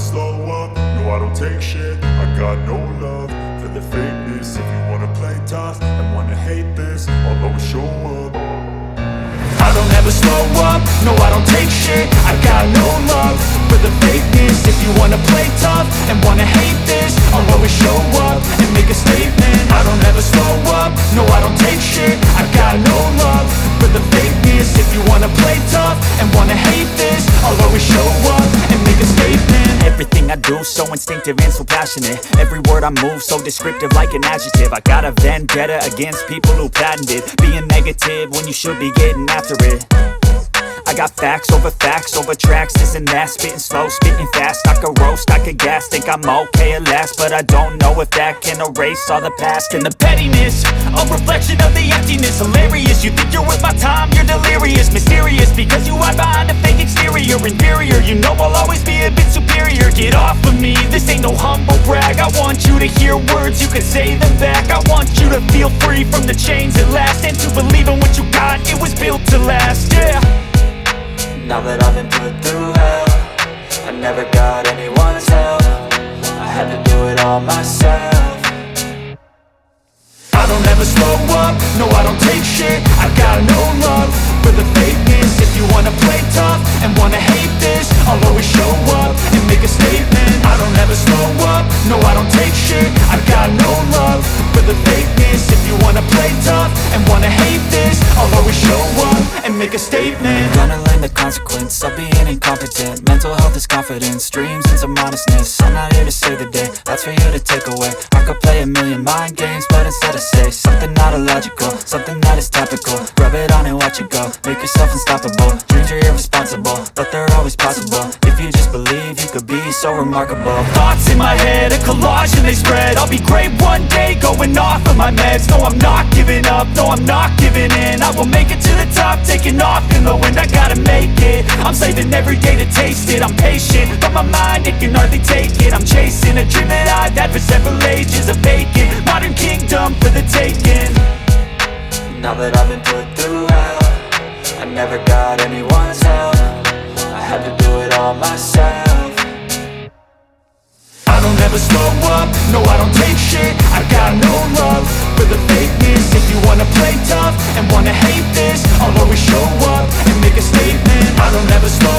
slow up, no I don't take shit. I got no love for the fakeness. If you wanna play tough and wanna hate this, I'll always show up. I don't ever slow up, no I don't take shit. I got no love for the fakeness. If you wanna play tough and wanna hate this, I'll always show up and make a statement. I don't ever slow up, no I don't take shit. I got no love for the fakeness. If you wanna play tough and wanna hate this, I'll always show up and make a statement. Everything I do so instinctive and so passionate. Every word I move so descriptive like an adjective. I got a vendetta against people who patented being negative when you should be getting after it. I got facts over tracks, this and that. Spitting slow, spitting fast, I could roast, I could gas. Think I'm okay at last, but I don't know if that can erase all the past. And the pettiness, a reflection of the emptiness. Hilarious, you think you're worth my time, you're delirious. Mysterious, because you hide behind a fake exterior. Inferior, you know I'll always be a bit superior. Get off of me, this ain't no humble brag. I want you to hear words, you can say them back. I want you to feel free from the chains at last, and to believe in what you got, it was built to last, yeah. Now that I've been put through hell, I never got anyone's help. I had to do it all myself. I don't ever slow up, no I don't take shit. I got no love for the fakeness. If you wanna play tough and wanna hate this, I'll always show up and make a statement. I don't ever slow up, no I don't take shit. I got no love for the fakeness. If you wanna play tough and wanna hate this, I'll always show up and make a statement. Gonna learn the consequence of being incompetent. Mental health is confidence, dreams and some honestness. I'm not here to save the day, that's for you to take away. I could play a million mind games, but instead I say something not illogical, something that is topical. Rub it on and watch it go, make yourself unstoppable. Dreams are irresponsible, but they're always possible. If you just believe, you could be so remarkable. Thoughts in my head, a collage and they spread. I'll be great one day, going off of my meds. No, I'm not giving up, no, I'm not giving in. I will make it to the top, taking off in the wind. I gotta make it, I'm saving every day to taste it. I'm patient, but my mind, it can hardly take it. I'm chasing a dream that I've had for several ages. A vacant, modern kingdom for the taking. Now that I've been put through hell, I never got anyone's help. I had to do it all myself. I don't ever slow up, no I don't take shit. I got no love for the fakeness. If you wanna play tough and wanna hate this, I'll always show up and make a statement. I don't ever slow